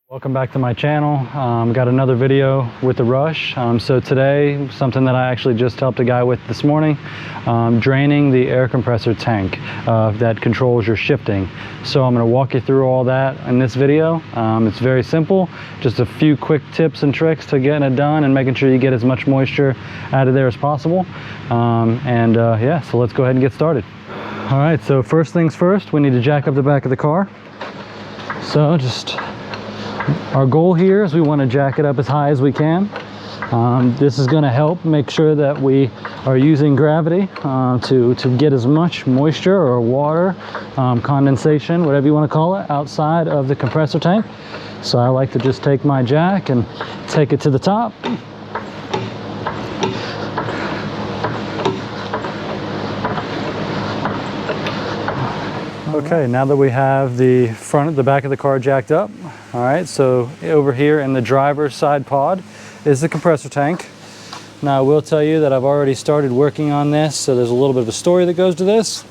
Welcome back to my channel. Got another video with the Rush. So today, something that I actually just helped a guy with this morning, draining the air compressor tank that controls your shifting. So I'm going to walk you through all that in this video. It's very simple, just a few quick tips and tricks to getting it done and making sure you get as much moisture out of there as possible. Yeah, so let's go ahead and get started. All right, so first things first, we need to jack up the back of the car. So our goal here is we want to jack it up as high as we can. This is going to help make sure that we are using gravity to get as much moisture or water, condensation, whatever you want to call it, outside of the compressor tank. So I like to just take my jack and take it to the top. Okay, now that we have the back of the car jacked up, all right, so over here in the driver's side pod is the compressor tank. Now I will tell you that I've already started working on this, so there's a little bit of a story that goes to this.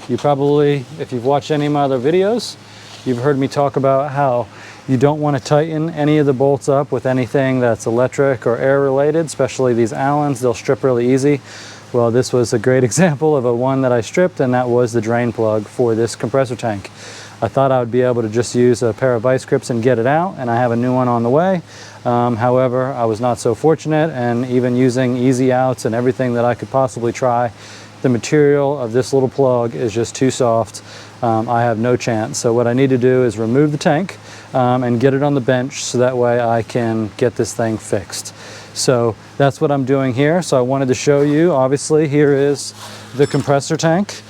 You probably, if you've watched any of my other videos, you've heard me talk about how you don't want to tighten any of the bolts up with anything that's electric or air related, especially these Allens. They'll strip really easy. Well, this was a great example of one that I stripped, and that was the drain plug for this compressor tank. I thought I would be able to just use a pair of vice grips and get it out, and I have a new one on the way. However, I was not so fortunate, and even using easy outs and everything that I could possibly try, the material of this little plug is just too soft. I have no chance. So what I need to do is remove the tank and get it on the bench so that way I can get this thing fixed. So that's what I'm doing here. So I wanted to show you, obviously here is the compressor tank.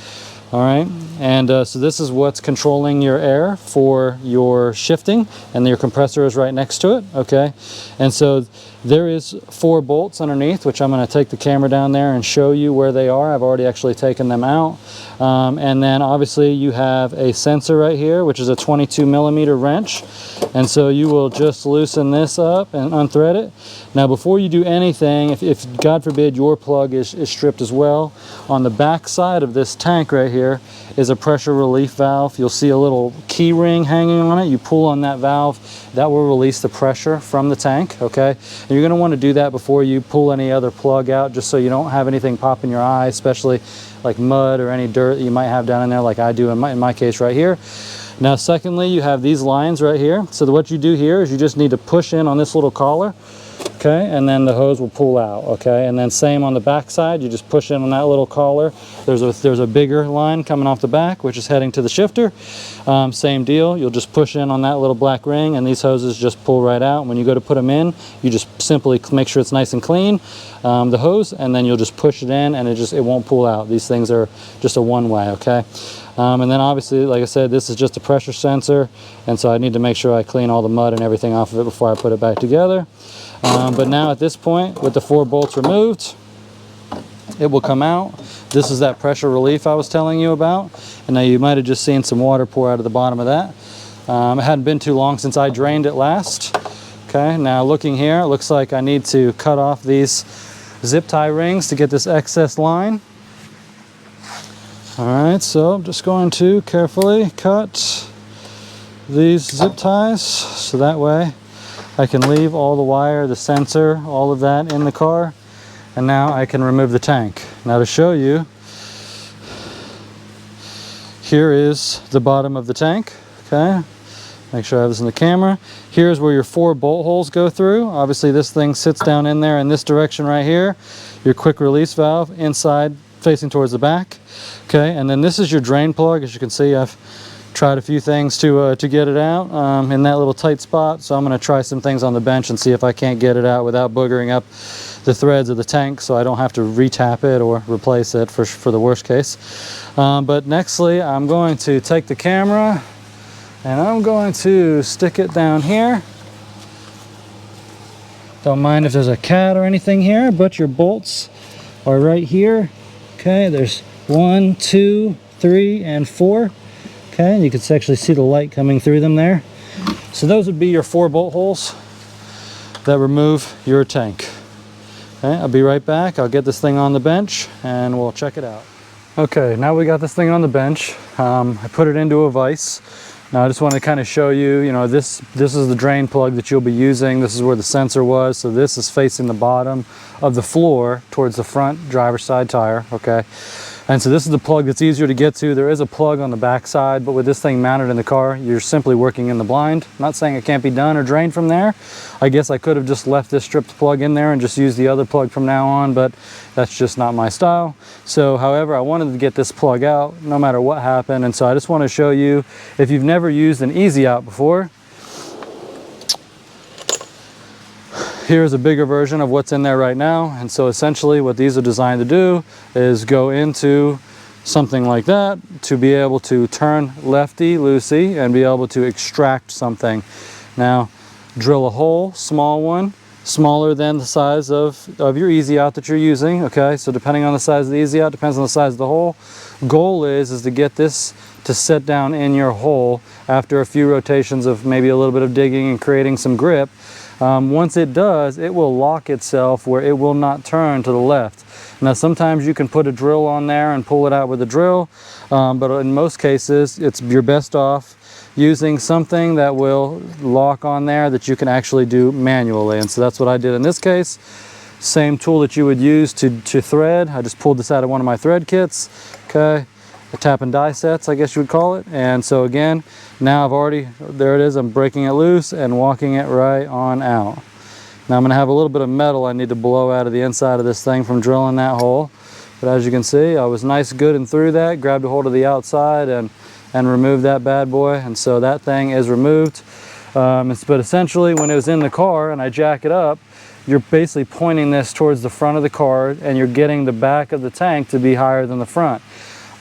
All right, and so this is what's controlling your air for your shifting, and your compressor is right next to it, okay? And so there is 4 bolts underneath, which I'm going to take the camera down there and show you where they are. I've already actually taken them out. And then obviously you have a sensor right here, which is a 22mm wrench. And so you will just loosen this up and unthread it. Now before you do anything, if God forbid your plug is stripped as well, on the back side of this tank right here is a pressure relief valve. You'll see a little key ring hanging on it. You pull on that valve, that will release the pressure from the tank, okay? And you're going to want to do that before you pull any other plug out, just so you don't have anything pop in your eye, especially like mud or any dirt that you might have down in there, like I do in my case right here. Now secondly, you have these lines right here. So what you do here is you just need to push in on this little collar, okay, and then the hose will pull out, okay? And then same on the back side, you just push in on that little collar. There's a bigger line coming off the back, which is heading to the shifter. Same deal, you'll just push in on that little black ring, and these hoses just pull right out. When you go to put them in, you just simply make sure it's nice and clean, the hose, and then you'll just push it in, and it won't pull out. These things are just a one-way, okay? And then obviously, like I said, this is just a pressure sensor, and so I need to make sure I clean all the mud and everything off of it before I put it back together. But now at this point, with the 4 bolts removed, it will come out. This is that pressure relief I was telling you about. And now you might have just seen some water pour out of the bottom of that. It hadn't been too long since I drained it last. Okay, now looking here, it looks like I need to cut off these zip tie rings to get this excess line. All right, so I'm just going to carefully cut these zip ties so that way I can leave all the wire, the sensor, all of that in the car, and now I can remove the tank. Now to show you, here is the bottom of the tank, okay? Make sure I have this in the camera. Here's where your 4 bolt holes go through. Obviously this thing sits down in there in this direction right here. Your quick release valve inside facing towards the back, okay? And then this is your drain plug. As you can see, I've tried a few things to get it out in that little tight spot, so I'm going to try some things on the bench and see if I can't get it out without boogering up the threads of the tank, so I don't have to re-tap it or replace it for the worst case. But nextly, I'm going to take the camera and I'm going to stick it down here. Don't mind if there's a cat or anything here, but your bolts are right here. Okay, there's 1, 2, 3, and 4. Okay, and you can actually see the light coming through them there. So those would be your 4 bolt holes that remove your tank. Okay, I'll be right back. I'll get this thing on the bench and we'll check it out. Okay, now we got this thing on the bench. I put it into a vise. Now I just want to kind of show you, this is the drain plug that you'll be using. This is where the sensor was. So this is facing the bottom of the floor towards the front driver's side tire, okay? And so this is the plug that's easier to get to. There is a plug on the back side, but with this thing mounted in the car, you're simply working in the blind. I'm not saying it can't be done or drained from there. I guess I could have just left this stripped plug in there and just used the other plug from now on, but that's just not my style. So, however, I wanted to get this plug out no matter what happened. And so I just want to show you, if you've never used an easy out before, here's a bigger version of what's in there right now. And so essentially what these are designed to do is go into something like that to be able to turn lefty-loosey and be able to extract something. Now, drill a hole, small one, smaller than the size of your easy out that you're using, okay? So depending on the size of the easy out, depends on the size of the hole. Goal is to get this to set down in your hole after a few rotations of maybe a little bit of digging and creating some grip. Once it does, it will lock itself where it will not turn to the left. Now sometimes you can put a drill on there and pull it out with a drill, but in most cases you're best off using something that will lock on there that you can actually do manually. And so that's what I did in this case. Same tool that you would use to thread. I just pulled this out of one of my thread kits, okay? The tap and die sets, I guess you would call it. And so again, now there it is, I'm breaking it loose and walking it right on out. Now I'm gonna have a little bit of metal I need to blow out of the inside of this thing from drilling that hole. But as you can see, I was nice, good, and through that, grabbed a hold of the outside and removed that bad boy. And so that thing is removed. But essentially when it was in the car and I jack it up, you're basically pointing this towards the front of the car and you're getting the back of the tank to be higher than the front.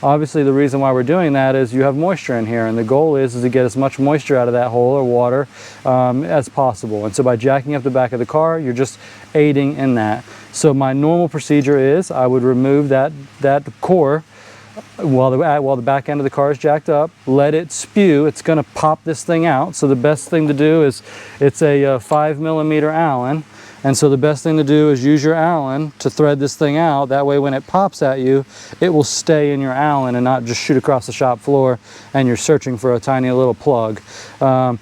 Obviously the reason why we're doing that is you have moisture in here, and the goal is to get as much moisture out of that hole or water as possible. And so by jacking up the back of the car, you're just aiding in that. So my normal procedure is I would remove that core while the back end of the car is jacked up, let it spew. It's going to pop this thing out. So the best thing to do is, it's a 5mm Allen. And so the best thing to do is use your Allen to thread this thing out. That way when it pops at you, it will stay in your Allen and not just shoot across the shop floor and you're searching for a tiny little plug. In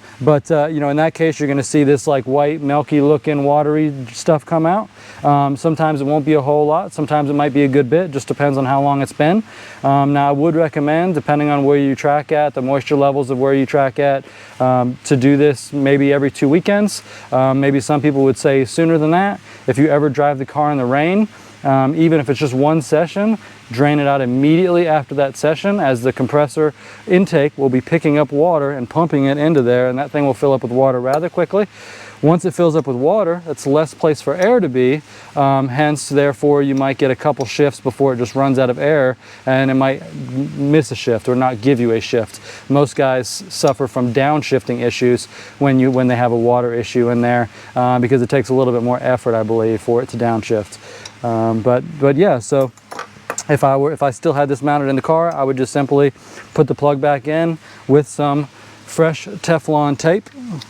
that case, you're going to see this like white, milky looking, watery stuff come out. Sometimes it won't be a whole lot. Sometimes it might be a good bit. Just depends on how long it's been. Now I would recommend, depending on where you track at, the moisture levels of where you track at, to do this maybe every 2 weekends. Maybe some people would say sooner than that. If you ever drive the car in the rain, even if it's just one session, drain it out immediately after that session, as the compressor intake will be picking up water and pumping it into there, and that thing will fill up with water rather quickly. Once it fills up with water, that's less place for air to be, hence therefore you might get a couple shifts before it just runs out of air, and it might miss a shift or not give you a shift. Most guys suffer from downshifting issues when they have a water issue in there, because it takes a little bit more effort, I believe, for it to downshift. But yeah, so if I still had this mounted in the car, I would just simply put the plug back in with some fresh Teflon tape.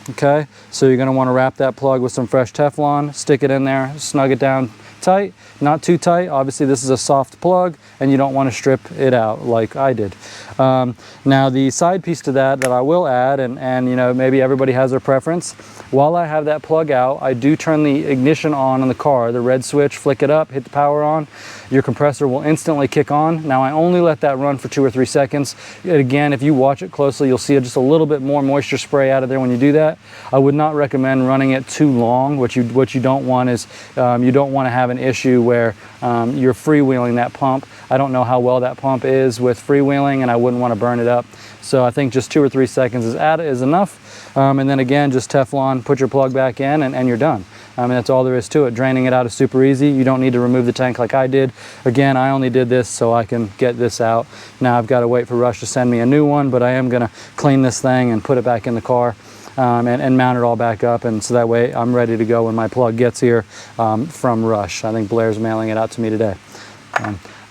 Okay, so you're going to want to wrap that plug with some fresh Teflon, stick it in there, snug it down tight, not too tight. Obviously this is a soft plug and you don't want to strip it out like I did. Now the side piece to that I will add, and maybe everybody has their preference. While I have that plug out, I do turn the ignition on the car, the red switch, flick it up, hit the power on. Your compressor will instantly kick on. Now I only let that run for 2 or 3 seconds. Again, if you watch it closely, you'll see just a little bit more moisture spray out of there when you do that. I would not recommend running it too long. What you don't want is you don't want to have an issue where you're freewheeling that pump. I don't know how well that pump is with freewheeling, and I wouldn't want to burn it up. So I think just 2 or 3 seconds is enough. And then again, just Teflon, put your plug back in, and you're done. That's all there is to it. Draining it out is super easy. You don't need to remove the tank like I did. Again, I only did this so I can get this out. Now I've got to wait for Rush to send me a new one, but I am going to clean this thing and put it back in the car and mount it all back up. And so that way I'm ready to go when my plug gets here from Rush. I think Blair's mailing it out to me today.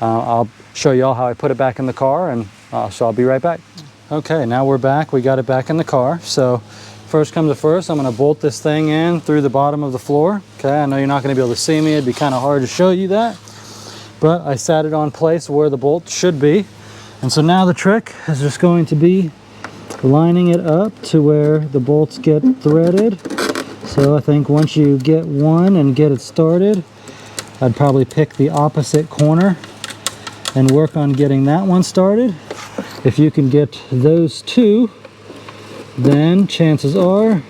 I'll show you all how I put it back in the car, and so I'll be right back. Okay, now we're back. We got it back in the car. So first comes to first, I'm going to bolt this thing in through the bottom of the floor. Okay, I know you're not going to be able to see me. It'd be kind of hard to show you that. But I sat it on place where the bolt should be. And so now the trick is just going to be lining it up to where the bolts get threaded. So I think once you get one and get it started, I'd probably pick the opposite corner and work on getting that one started. If you can get those two, then chances are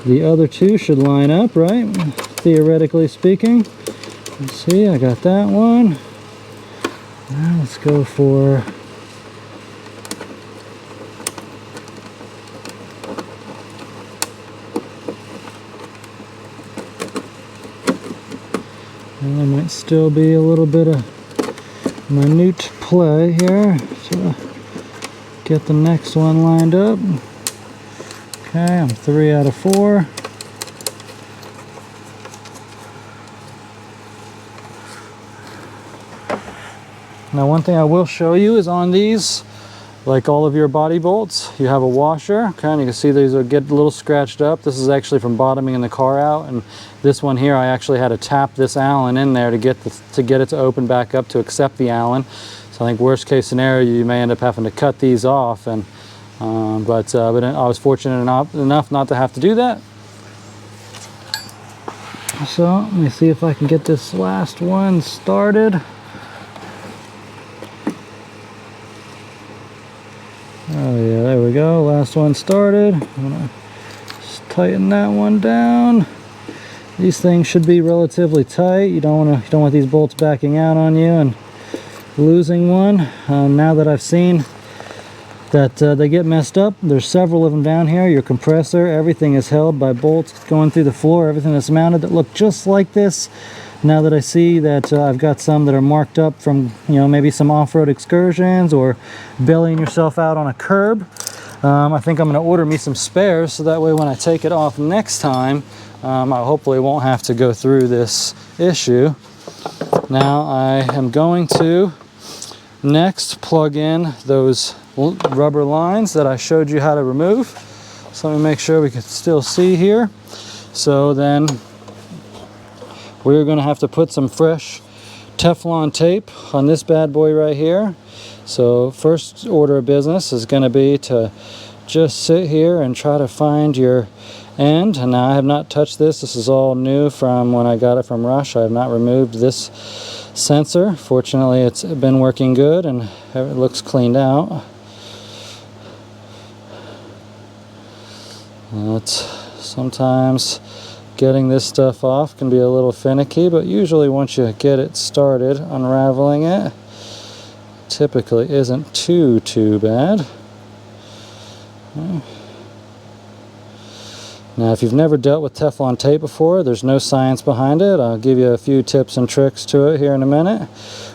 the other two should line up, right? Theoretically speaking. Let's see, I got that one. Now let's go for and there might still be a little bit of minute play here to get the next one lined up. Okay, I'm 3 out of 4. Now one thing I will show you is on these, like all of your body bolts, you have a washer. Okay, and you can see these will get a little scratched up. This is actually from bottoming in the car out, and this one here I actually had to tap this Allen in there to get it to open back up to accept the Allen. So I think worst case scenario you may end up having to cut these off, and but I was fortunate enough not to have to do that. So let me see if I can get this last one started. Oh yeah, there we go. Last one started. I'm gonna just tighten that one down. These things should be relatively tight. You don't want these bolts backing out on you and losing one. Now that I've seen that they get messed up, there's several of them down here. Your compressor, everything is held by bolts going through the floor. Everything that's mounted that look just like this. Now that I see that I've got some that are marked up from, maybe some off-road excursions or bailing yourself out on a curb, I think I'm going to order me some spares so that way when I take it off next time, I hopefully won't have to go through this issue. Now I am going to next plug in those rubber lines that I showed you how to remove. So let me make sure we can still see here. So then we're going to have to put some fresh Teflon tape on this bad boy right here. So first order of business is going to be to just sit here and try to find your end. And now I have not touched this. This is all new from when I got it from Rush. I have not removed this sensor. Fortunately, it's been working good and it looks cleaned out. Sometimes getting this stuff off can be a little finicky, but usually once you get it started, unraveling it typically isn't too bad. Now, if you've never dealt with Teflon tape before, there's no science behind it. I'll give you a few tips and tricks to it here in a minute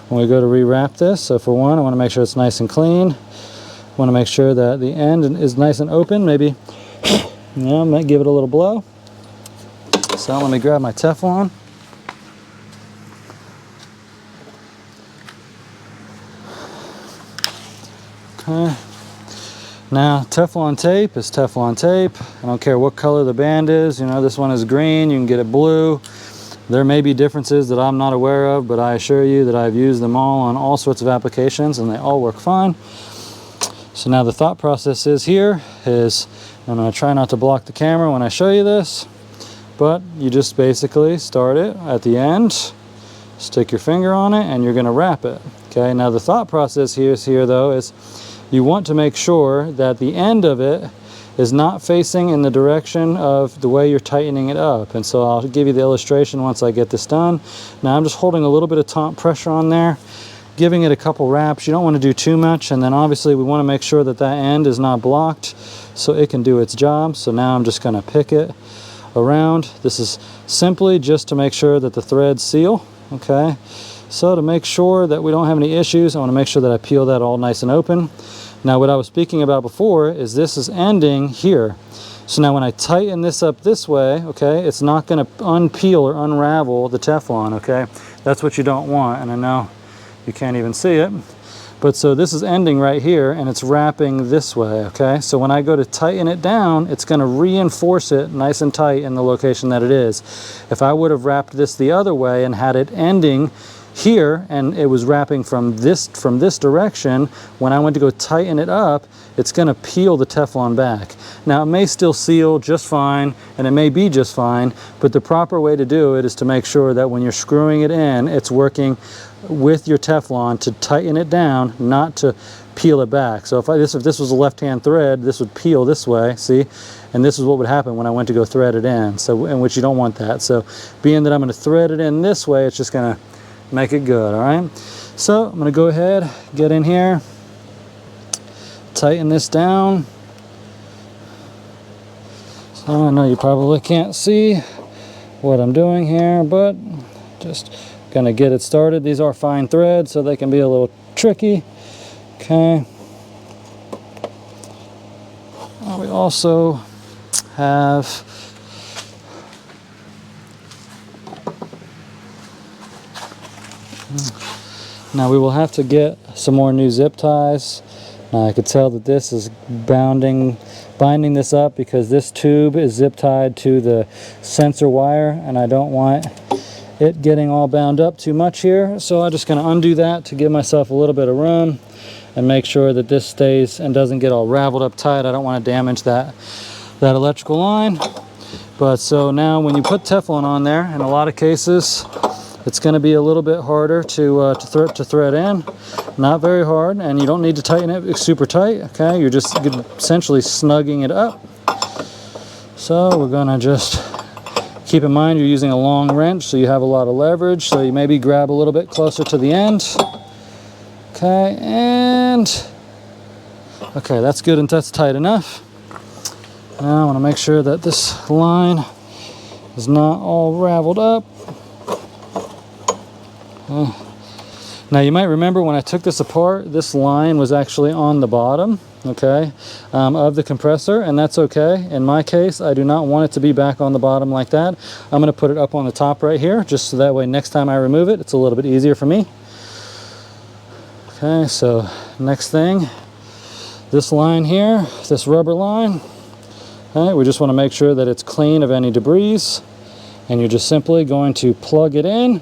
when we go to rewrap this. So for one, I want to make sure it's nice and clean. I want to make sure that the end is nice and open. Maybe, I might give it a little blow. So let me grab my Teflon. Okay. Now, Teflon tape is Teflon tape. I don't care what color the band is. This one is green. You can get it blue. There may be differences that I'm not aware of, but I assure you that I've used them all on all sorts of applications and they all work fine. So now the thought process is here is I'm going to try not to block the camera when I show you this. But you just basically start it at the end, stick your finger on it, and you're going to wrap it. Okay, now the thought process here though is you want to make sure that the end of it is not facing in the direction of the way you're tightening it up. And so I'll give you the illustration once I get this done. Now I'm just holding a little bit of top pressure on there, giving it a couple wraps. You don't want to do too much, and then obviously we want to make sure that that end is not blocked so it can do its job. So now I'm just going to pick it around. This is simply just to make sure that the threads seal. Okay, so to make sure that we don't have any issues, I want to make sure that I peel that all nice and open. Now what I was speaking about before is this is ending here. So now when I tighten this up this way, okay, it's not going to unpeel or unravel the Teflon. Okay, that's what you don't want, and I know you can't even see it. But so this is ending right here and it's wrapping this way, okay? So when I go to tighten it down, it's gonna reinforce it nice and tight in the location that it is. If I would have wrapped this the other way and had it ending here, and it was wrapping from this direction. When I went to go tighten it up, it's going to peel the Teflon back. Now, it may still seal just fine, and it may be just fine, but the proper way to do it is to make sure that when you're screwing it in, it's working with your Teflon to tighten it down, not to peel it back. So if this was a left-hand thread, this would peel this way, see? And this is what would happen when I went to go thread it in, so in which you don't want that. So being that I'm going to thread it in this way, it's just going to make it good. All right, so I'm going to go ahead, get in here, tighten this down. So I know you probably can't see what I'm doing here, but just gonna get it started. These are fine threads, so they can be a little tricky. Okay. We also have now we will have to get some more new zip ties. Now I could tell that this is binding this up because this tube is zip tied to the sensor wire, and I don't want it getting all bound up too much here. So I'm just going to undo that to give myself a little bit of room and make sure that this stays and doesn't get all raveled up tight. I don't want to damage that electrical line. But so now when you put Teflon on there, in a lot of cases, it's going to be a little bit harder to thread in. Not very hard, and you don't need to tighten it super tight. Okay, you're just essentially snugging it up. So we're going to just keep in mind you're using a long wrench, so you have a lot of leverage. So you maybe grab a little bit closer to the end. Okay, and okay, that's good and that's tight enough. Now I want to make sure that this line is not all raveled up. Now you might remember when I took this apart, this line was actually on the bottom, okay, of the compressor, and that's okay. In my case, I do not want it to be back on the bottom like that. I'm going to put it up on the top right here, just so that way next time I remove it, it's a little bit easier for me. Okay, so next thing, this line here, this rubber line, okay, we just want to make sure that it's clean of any debris, and you're just simply going to plug it in,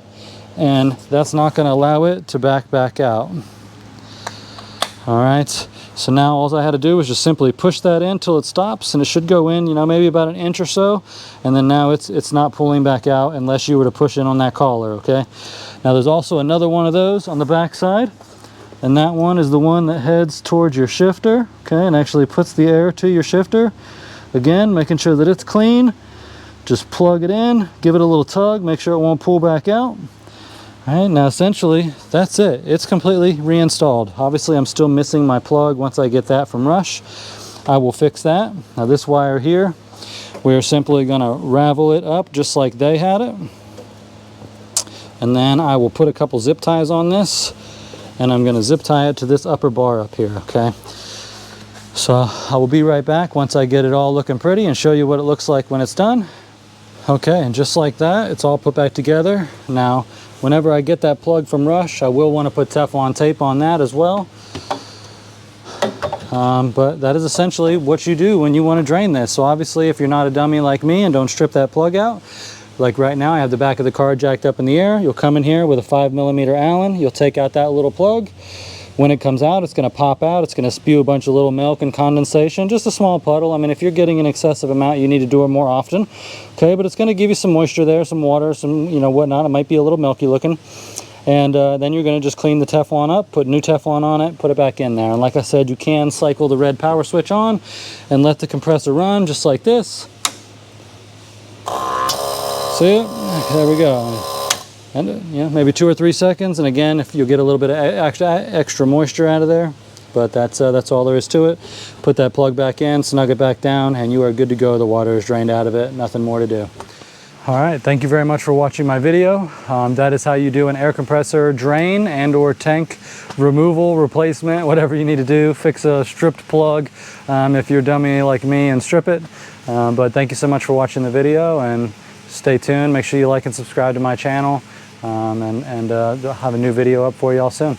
and that's not going to allow it to back out. All right, so now all I had to do was just simply push that in till it stops, and it should go in, you know, maybe about an inch or so, and then now it's not pulling back out unless you were to push in on that collar. Okay, now there's also another one of those on the back side, and that one is the one that heads towards your shifter, okay, and actually puts the air to your shifter. Again, making sure that it's clean, just plug it in, give it a little tug, make sure it won't pull back out. All right, now essentially that's it. It's completely reinstalled. Obviously I'm still missing my plug. Once I get that from Rush, I will fix that. Now this wire here, we're simply gonna ravel it up just like they had it. And then I will put a couple zip ties on this, and I'm gonna zip tie it to this upper bar up here, okay? So I will be right back once I get it all looking pretty and show you what it looks like when it's done. Okay, and just like that, it's all put back together. Now, whenever I get that plug from Rush, I will want to put Teflon tape on that as well. But that is essentially what you do when you want to drain this. So obviously, if you're not a dummy like me and don't strip that plug out, like right now I have the back of the car jacked up in the air, you'll come in here with a 5mm Allen, you'll take out that little plug. When it comes out, it's going to pop out, it's going to spew a bunch of little milk and condensation, just a small puddle. I mean, if you're getting an excessive amount, you need to do it more often, okay? But it's going to give you some moisture there, some water, some, you know, whatnot. It might be a little milky looking. And then you're going to just clean the Teflon up, put new Teflon on it, put it back in there. And like I said, you can cycle the red power switch on and let the compressor run just like this. See it? There we go. And yeah, maybe 2 or 3 seconds, and again, if you'll get a little bit of extra moisture out of there, but that's all there is to it. Put that plug back in, snug it back down, and you are good to go. The water is drained out of it, nothing more to do. All right, thank you very much for watching my video. That is how you do an air compressor drain and or tank removal, replacement, whatever you need to do. Fix a stripped plug if you're a dummy like me and strip it. But thank you so much for watching the video, and stay tuned. Make sure you like and subscribe to my channel. And I'll have a new video up for you all soon.